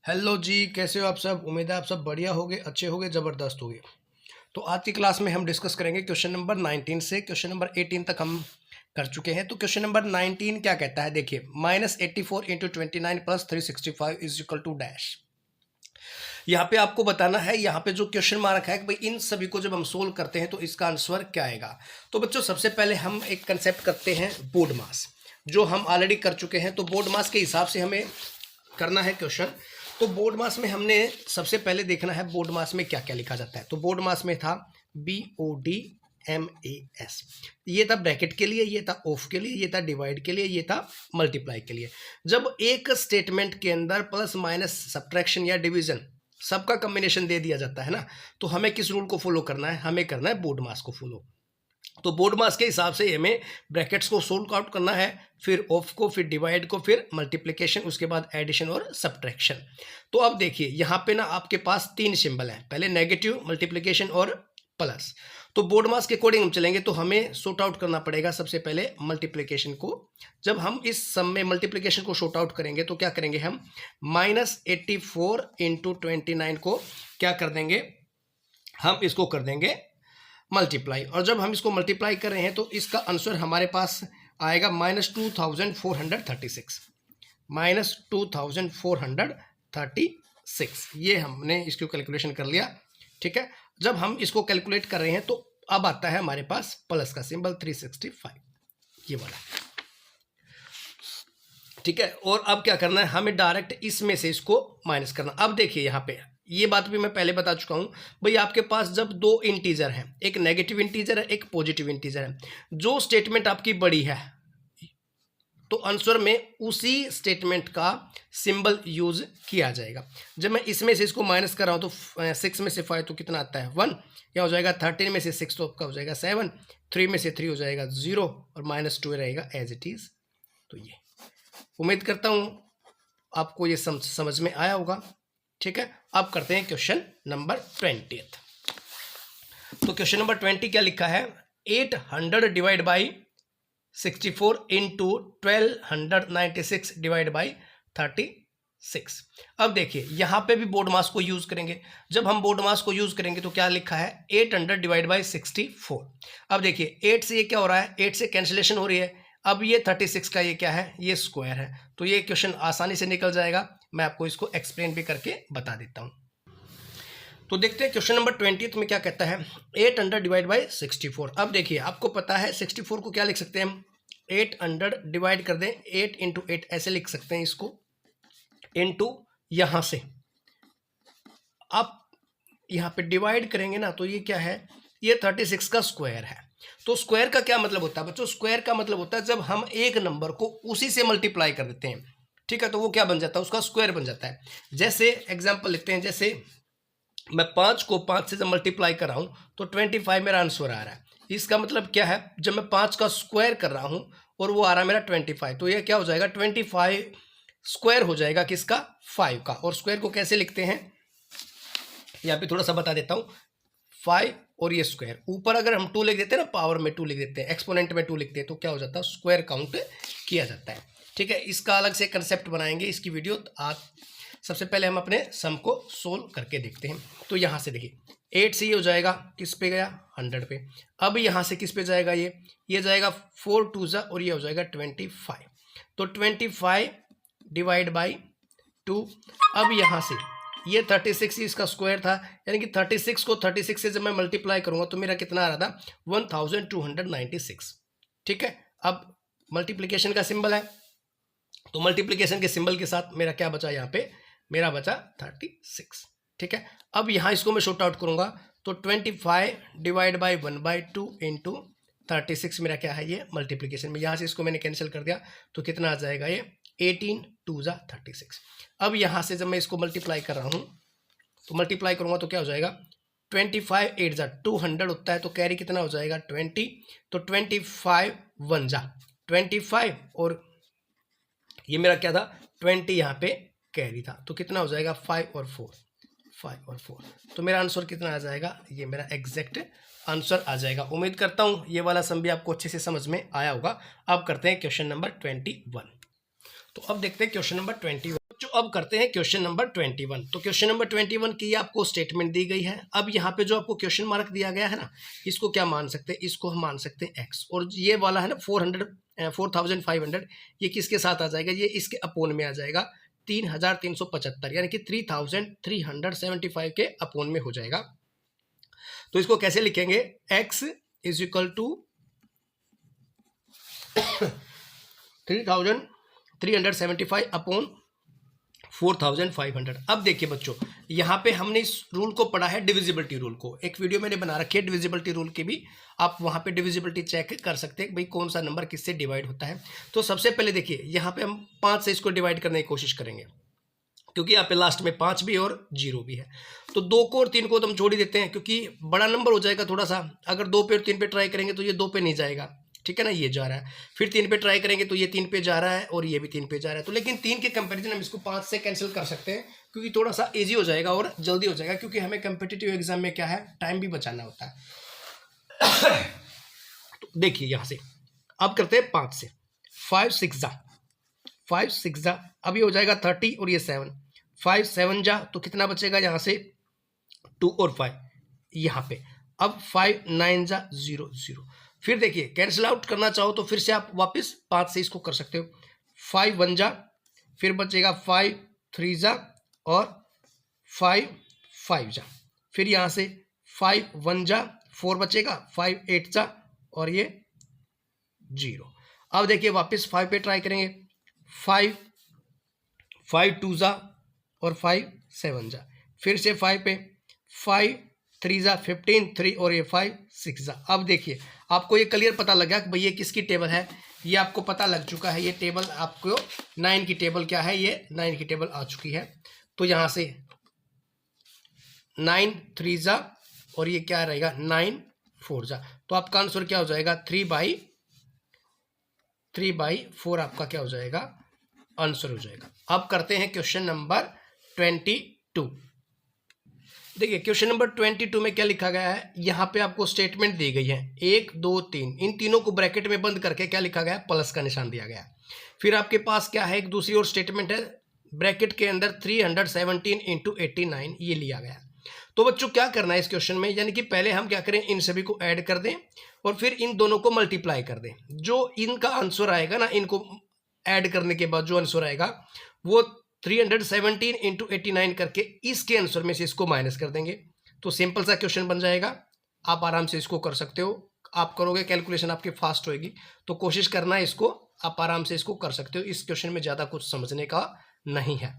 Hello जी, कैसे हो आप सब। उम्मीद है आप सब बढ़िया होगे, अच्छे होगे, ज़बरदस्त होगे। तो आज की क्लास में हम डिस्कस करेंगे क्वेश्चन नंबर 19 से क्वेश्चन नंबर 18 तक हम कर चुके हैं। तो क्वेश्चन नंबर 19 क्या कहता है, देखिए -84 into 29 plus 365 is equal to dash. यहाँ पे आपको बताना है, यहाँ पे जो क्वेश्चन मार्क है कि भाई इन सभी को जब हम सोल्व करते हैं तो इसका आंसर क्या आएगा। तो बच्चों सबसे पहले हम एक कंसेप्ट करते हैं बोर्ड मास, जो हम ऑलरेडी कर चुके हैं। तो बोर्ड मास के हिसाब से हमें करना है क्वेश्चन। तो बोर्ड मास में हमने सबसे पहले देखना है बोर्ड मास में क्या क्या लिखा जाता है। तो बोर्ड मास में था BODMAS, ये था ब्रैकेट के लिए, ये था ऑफ के लिए, ये था डिवाइड के लिए, ये था मल्टीप्लाई के लिए। जब एक स्टेटमेंट के अंदर प्लस माइनस सब्ट्रैक्शन या डिवीजन सबका कॉम्बिनेशन दे दिया जाता है ना, तो हमें किस रूल को फॉलो करना है, हमें करना है बोर्ड मास को फॉलो। तो बोर्ड मास के हिसाब से हमें ब्रैकेट्स को सोल्व आउट करना है, फिर ऑफ को, फिर डिवाइड को, फिर मल्टीप्लिकेशन, उसके बाद एडिशन और सब्ट्रैक्शन। तो अब देखिए यहाँ पे ना आपके पास तीन सिंबल हैं, पहले नेगेटिव, मल्टीप्लिकेशन और प्लस। तो बोर्ड मास के अकॉर्डिंग हम चलेंगे तो हमें सॉर्ट आउट करना पड़ेगा सबसे पहले मल्टीप्लिकेशन को। जब हम इस सम में मल्टीप्लिकेशन को सॉर्ट आउट करेंगे तो क्या करेंगे हम, -84 इंटू 29 को क्या कर देंगे, हम इसको कर देंगे मल्टीप्लाई। और जब हम इसको मल्टीप्लाई कर रहे हैं तो इसका आंसर हमारे पास आएगा -2436, -2436। ये हमने इसको कैलकुलेशन कर लिया, ठीक है। जब हम इसको कैलकुलेट कर रहे हैं तो अब आता है हमारे पास प्लस का सिंबल 365, ये वाला, ठीक है। और अब क्या करना है, हमें डायरेक्ट इसमें से इसको माइनस करना। अब देखिए यहाँ पे ये बात भी मैं पहले बता चुका हूं भाई, आपके पास जब दो इंटीजर हैं, एक नेगेटिव इंटीजर है, एक पॉजिटिव इंटीजर है, जो स्टेटमेंट आपकी बड़ी है तो आंसर में उसी स्टेटमेंट का सिंबल यूज किया जाएगा। जब मैं इसमें से इसको माइनस कर रहा हूं तो 6 में से 5 तो कितना आता है 1, या हो जाएगा 13 में से 6 तो आपका हो जाएगा 7, 3 में से 3 हो जाएगा 0 और -2 रहेगा एज इट इज। तो ये उम्मीद करता हूं आपको ये समझ में आया होगा, ठीक है। अब करते हैं क्वेश्चन नंबर 20। तो क्वेश्चन नंबर 20 क्या लिखा है, 800 divide by 64 into 1296 divide by 36। अब देखिए यहां पे भी बोर्ड मास को यूज करेंगे। जब हम बोर्ड मास को यूज करेंगे तो क्या लिखा है, 800 डिवाइड बाई 64। अब देखिए 8 से ये क्या हो रहा है, 8 से कैंसिलेशन हो रही है। अब ये 36 का ये क्या है, ये स्क्वायर है। तो ये क्वेश्चन आसानी से निकल जाएगा, मैं आपको इसको एक्सप्लेन भी करके बता देता हूं। तो देखते हैं क्वेश्चन नंबर 20 में क्या कहता है, 800 डिवाइड बाई 64। अब देखिए आपको पता है 64 को क्या लिख सकते हैं हम, 800 डिवाइड कर दें 8 इंटू 8 ऐसे लिख सकते हैं इसको, इंटू यहां से आप यहां पे डिवाइड करेंगे ना तो ये क्या है, ये 36 का स्क्वायर है। तो स्क्वायर का क्या मतलब होता है बच्चों, स्क्वायर का मतलब होता है जब हम एक नंबर को उसी से मल्टीप्लाई कर देते हैं, ठीक है, तो वो क्या बन जाता है, उसका स्क्वायर बन जाता है। जैसे एग्जांपल लिखते हैं, जैसे मैं 5 को 5 से जब मल्टीप्लाई कर रहा हूं तो 25 मेरा आंसर आ रहा है। इसका मतलब क्या है, जब मैं 5 का स्क्वायर कर रहा हूं और वो आ रहा है मेरा 25, तो ये क्या हो जाएगा, 25 स्क्वायर हो जाएगा किसका, 5 का। और स्क्वायर को कैसे लिखते हैं, यहाँ पे थोड़ा सा बता देता हूं, 5 और ये स्क्वायर, ऊपर अगर हम 2 लिख देते हैं ना, पावर में 2 लिख देते हैं, एक्सपोनेंट में 2 लिखते हैं, तो क्या हो जाता है, स्क्वायर काउंट किया जाता है, ठीक है। इसका अलग से कंसेप्ट बनाएंगे, इसकी वीडियो आज सबसे पहले हम अपने सम को सोल्व करके देखते हैं। तो यहां से देखिए 8 से ये हो जाएगा किस पे गया, 100 पे। अब यहां से किस पे जाएगा, ये जाएगा 4 2 जा और ये हो जाएगा 25। तो 25 डिवाइड बाई 2। अब यहां से ये 36 इसका स्क्वायर था, यानी कि 36 को 36 से जब मैं मल्टीप्लाई करूंगा तो मेरा कितना आ रहा था, 1296, ठीक है। अब मल्टीप्लिकेशन का सिंबल है, तो मल्टीप्लिकेशन के सिंबल के साथ मेरा क्या बचा, यहाँ पे मेरा बचा 36, ठीक है। अब यहाँ इसको मैं शॉर्ट आउट करूंगा तो 25 डिवाइड बाई 1/2 इंटू 36 मेरा क्या है, ये मल्टीप्लिकेशन में, यहाँ से इसको मैंने कैंसिल कर दिया तो कितना आ जाएगा, ये 18 2 जा 36। अब यहाँ से जब मैं इसको मल्टीप्लाई कर रहा हूँ तो मल्टीप्लाई करूंगा तो क्या हो जाएगा, 25 8 जा 200 होता है, तो कैरी कितना हो जाएगा 20, तो 25 1 जा 25 और ये मेरा क्या था 20, यहाँ पे कैरी था, तो कितना हो जाएगा 5 और 4, तो मेरा आंसर कितना आ जाएगा, ये मेरा एग्जैक्ट आंसर आ जाएगा। उम्मीद करता हूं ये वाला सम भी आपको अच्छे से समझ में आया होगा। अब करते हैं क्वेश्चन नंबर 21। तो अब देखते हैं क्वेश्चन नंबर 21 बच्चों अब करते हैं क्वेश्चन नंबर 21। तो क्वेश्चन नंबर 21 की आपको स्टेटमेंट दी गई है। अब यहाँ पे जो आपको क्वेश्चन मार्क दिया गया है ना, इसको क्या मान सकते हैं, इसको हम मान सकते हैं x, और ये वाला है ना 4500, ये किसके साथ आ जाएगा, ये इसके अपोन में आ जाएगा 3375, यानी कि 3375 के अपोन में हो जाएगा। तो इसको कैसे लिखेंगे, x is equal to 3375 upon 4500। अब देखिए बच्चों, यहाँ पे हमने इस रूल को पढ़ा है, डिविजिबिलिटी रूल को। एक वीडियो मैंने बना रखी है डिविजिबिलिटी रूल की भी, आप वहाँ पे डिविजिबिलिटी चेक कर सकते हैं भाई कौन सा नंबर किससे डिवाइड होता है। तो सबसे पहले देखिए, यहाँ पे हम 5 से इसको डिवाइड करने की कोशिश करेंगे, क्योंकि यहाँ पे लास्ट में 5 भी और 0 भी है। तो 2 को और 3 को तो हम छोड़ ही देते हैं, क्योंकि बड़ा नंबर हो जाएगा थोड़ा सा। अगर 2 पे और 3 पे ट्राई करेंगे तो ये 2 पे नहीं जाएगा, ठीक है ना, ये जा रहा है। फिर 3 पे ट्राई करेंगे तो ये 3 पे जा रहा है और ये भी 3 पे जा रहा है। तो लेकिन 3 के कंपैरिजन हम इसको 5 से कैंसिल कर सकते हैं, क्योंकि थोड़ा सा इजी हो जाएगा और जल्दी हो जाएगा, क्योंकि हमें कम्पिटिटिव एग्जाम में क्या है, टाइम भी बचाना होता है। तो देखिए यहाँ से अब करते हैं 5 से, 5 6 जा, अभी हो जाएगा 30 और ये 7, 5 7 जा, तो कितना बचेगा यहाँ से 2 और 5 यहाँ पे। अब 5 9 जा 0 0। फिर देखिए कैंसिल आउट करना चाहो तो फिर से आप वापस 5 से इसको कर सकते हो, 5 1 जा, फिर बचेगा 5 3 जा और 5 5 जा, फिर यहाँ से 5 1 जा 4 बचेगा, 5 8 जा और ये 0। अब देखिए वापस 5 पे ट्राई करेंगे, 5 2 जा और 5 7 जा, फिर से 5 पे, 5 3 जा 15 3 और ये 5 6 जा। अब देखिए आपको ये क्लियर पता लगा कि भाई ये किसकी टेबल है, ये आपको पता लग चुका है। ये टेबल आपको 9 की टेबल क्या है, ये 9 की टेबल आ चुकी है। तो यहाँ से 9 3 जा और ये क्या रहेगा 9 4 जा, तो आपका आंसर क्या हो जाएगा 3/4 आपका क्या हो जाएगा, आंसर हो जाएगा। अब करते हैं क्वेश्चन नंबर 22। देखिए क्वेश्चन नंबर 22 में क्या लिखा गया है, यहाँ पे आपको स्टेटमेंट दी गई है 1 2 3, इन तीनों को ब्रैकेट में बंद करके क्या लिखा गया है, प्लस का निशान दिया गया है। फिर आपके पास क्या है, एक दूसरी और स्टेटमेंट है, ब्रैकेट के अंदर 317 × 89 ये लिया गया। तो बच्चों क्या करना है इस क्वेश्चन में, यानी कि पहले हम क्या करें, इन सभी को ऐड कर दें और फिर इन दोनों को मल्टीप्लाई कर दें। जो इनका आंसर आएगा ना, इनको ऐड करने के बाद जो आंसर आएगा वो 317 × 89 करके इसके आंसर में से इसको माइनस कर देंगे। तो सिंपल सा क्वेश्चन बन जाएगा। आप आराम से इसको कर सकते हो, आप करोगे कैलकुलेशन आपकी फास्ट होएगी, तो कोशिश करना है इसको, आप आराम से इसको कर सकते हो। इस क्वेश्चन में ज़्यादा कुछ समझने का नहीं है।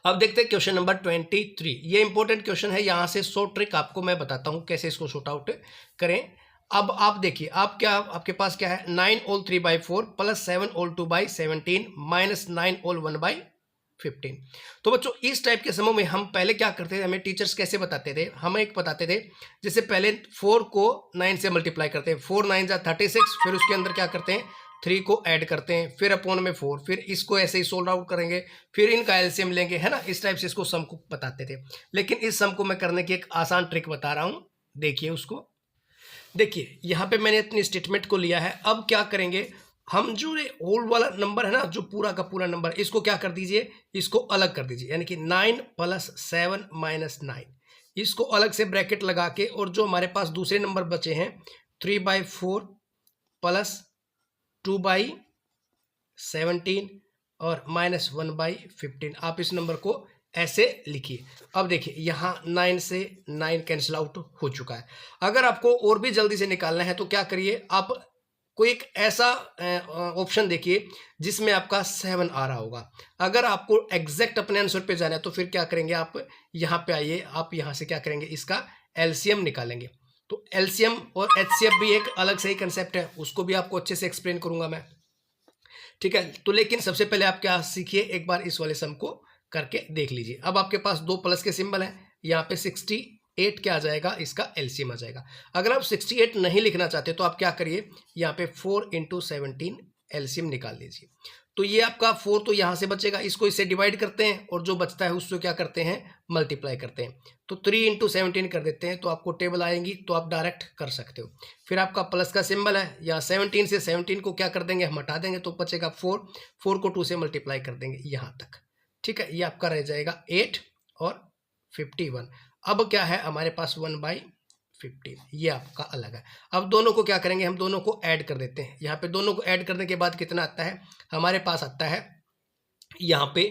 अब देखते हैं क्वेश्चन नंबर 23। ये इंपॉर्टेंट क्वेश्चन है, यहाँ से शॉर्ट ट्रिक आपको मैं बताता हूँ कैसे इसको शॉर्ट आउट करें। अब आप देखिए, आप क्या, आपके पास क्या है, 9 all 3/4 plus 7 all 2/17 minus 9 all 1/15। तो बच्चों इस टाइप के समूह में हम पहले क्या करते थे, हमें टीचर्स कैसे बताते थे, हमें एक बताते थे, जैसे पहले 4 को 9 से मल्टीप्लाई करते हैं, 4 9 जा 36, फिर उसके अंदर क्या करते हैं 3 को ऐड करते हैं, फिर अपॉन में 4, फिर इसको ऐसे ही सोल्व आउट करेंगे, फिर इनका एलसीएम लेंगे, है ना। इस टाइप से इसको सम को बताते थे। लेकिन इस सम को मैं करने की एक आसान ट्रिक बता रहा हूँ, देखिए उसको। देखिए यहाँ पे मैंने अपनी स्टेटमेंट को लिया है। अब क्या करेंगे हम, जो होल वाला नंबर है ना, जो पूरा का पूरा नंबर, इसको क्या कर दीजिए, इसको अलग कर दीजिए, यानी कि 9 + 7 - 9, इसको अलग से ब्रैकेट लगा के, और जो हमारे पास दूसरे नंबर बचे हैं 3/4 प्लस 2/17 और -1/15, आप इस नंबर को ऐसे लिखिए। अब देखिए यहाँ 9 से 9 कैंसिल आउट हो चुका है। अगर आपको और भी जल्दी से निकालना है तो क्या करिए, आप कोई एक ऐसा ऑप्शन देखिए जिसमें आपका 7 आ रहा होगा। अगर आपको एग्जैक्ट अपने आंसर पे जाना है तो फिर क्या करेंगे, आप यहाँ पे आइए, आप यहाँ से क्या करेंगे, इसका एलसीएम निकालेंगे। तो एलसीएम और एचसीएफ भी एक अलग से ही कंसेप्ट है, उसको भी आपको अच्छे से एक्सप्लेन करूंगा मैं, ठीक है। तो लेकिन सबसे पहले आप क्या सीखिए, एक बार इस वाले सम को करके देख लीजिए। अब आपके पास 2 प्लस के सिंबल है, यहाँ पे 68 क्या आ जाएगा, इसका एलसीएम आ जाएगा। अगर आप 68 नहीं लिखना चाहते तो आप क्या करिए, यहाँ पे 4 × 17 एलसीएम निकाल लीजिए। तो ये आपका 4 तो यहाँ से बचेगा, इसको इससे डिवाइड करते हैं और जो बचता है उसको क्या करते हैं, मल्टीप्लाई करते हैं। तो 3 × 17 कर देते हैं, तो आपको टेबल आएंगी, तो आप डायरेक्ट कर सकते हो। फिर आपका प्लस का सिंबल है, या 17 से 17 को क्या कर देंगे, हम हटा देंगे, तो बचेगा 4 को 2 से मल्टीप्लाई कर देंगे यहाँ तक, ठीक है, ये आपका रह जाएगा 8 और 51। अब क्या है हमारे पास 1/15, ये आपका अलग है। अब दोनों को क्या करेंगे, हम दोनों को ऐड कर देते हैं। यहाँ पे दोनों को ऐड करने के बाद कितना आता है हमारे पास, आता है यहाँ पे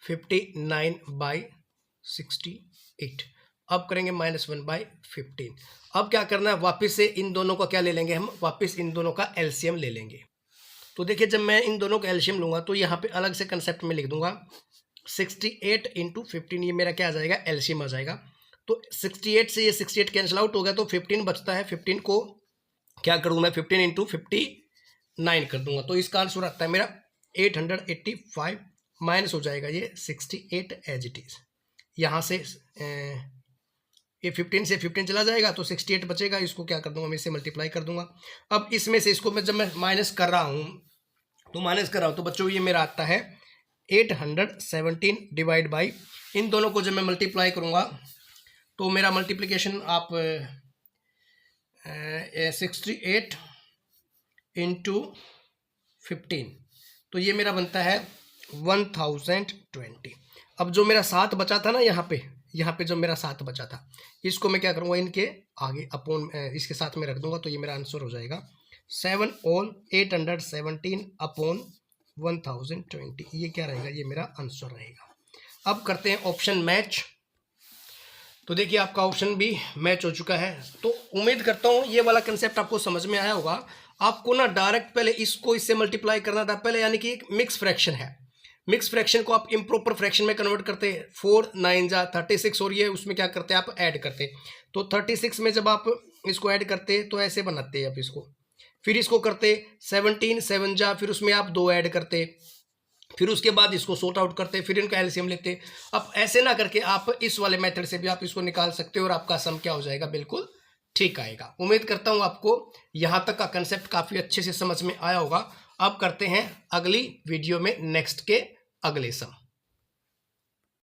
59/68। अब करेंगे -1/15। अब क्या करना है, वापस से इन दोनों का क्या ले लेंगे हम, वापस इन दोनों का एलसीएम ले लेंगे। तो देखिए जब मैं इन दोनों का एलसीएम लूंगा तो यहाँ पे अलग से कंसेप्ट में लिख दूंगा 68 × 15, ये मेरा क्या आ जाएगा, एलसीएम आ जाएगा। तो 68 से ये 68 कैंसिल आउट हो गया तो 15 बचता है। 15 को क्या करूँ मैं, 15 × 59 कर दूंगा। तो इसका आंसर आता है मेरा 885, माइनस हो जाएगा ये 68 एज इट इज। यहाँ से ये 15 से 15 चला जाएगा तो 68 बचेगा। इसको क्या कर दूंगा, मैं इससे मल्टीप्लाई कर दूंगा। अब इसमें से इसको मैं जब मैं माइनस कर रहा हूँ तो बच्चों ये मेरा आता है 817 डिवाइड बाई, इन दोनों को जब मैं मल्टीप्लाई करूँगा तो मेरा मल्टीप्लिकेशन आप 68 × 15, तो ये मेरा बनता है 1020। अब जो मेरा 7 बचा था ना यहाँ पे जो मेरा 7 बचा था, इसको मैं क्या करूँगा, इनके आगे अपोन इसके साथ में रख दूंगा। तो ये मेरा आंसर हो जाएगा 7 ऑल 817 अपॉन 1020। ये क्या रहेगा, ये मेरा आंसर रहेगा। अब करते हैं ऑप्शन मैच। तो देखिए आपका ऑप्शन भी मैच हो चुका है। तो उम्मीद करता हूँ ये वाला कंसेप्ट आपको समझ में आया होगा। आपको ना डायरेक्ट पहले इसको इससे मल्टीप्लाई करना था पहले, यानी कि एक मिक्स फ्रैक्शन है, मिक्स फ्रैक्शन को आप इम्प्रॉपर फ्रैक्शन में कन्वर्ट करते हैं। 4 9 जा 36 और ये उसमें क्या करते हैं आप ऐड करते। तो 36 में जब आप इसको ऐड करते तो ऐसे बनाते हैं आप इसको, फिर इसको करते 17 7 जा, फिर उसमें आप 2 ऐड करते, फिर उसके बाद इसको सॉर्ट आउट करते, फिर इनका एलसीएम लेते। अब ऐसे ना करके आप इस वाले मेथड से भी आप इसको निकाल सकते हो और आपका सम क्या हो जाएगा, बिल्कुल ठीक आएगा। उम्मीद करता हूँ आपको यहाँ तक का कंसेप्ट काफ़ी अच्छे से समझ में आया होगा। अब करते हैं अगली वीडियो में नेक्स्ट के अगले सम।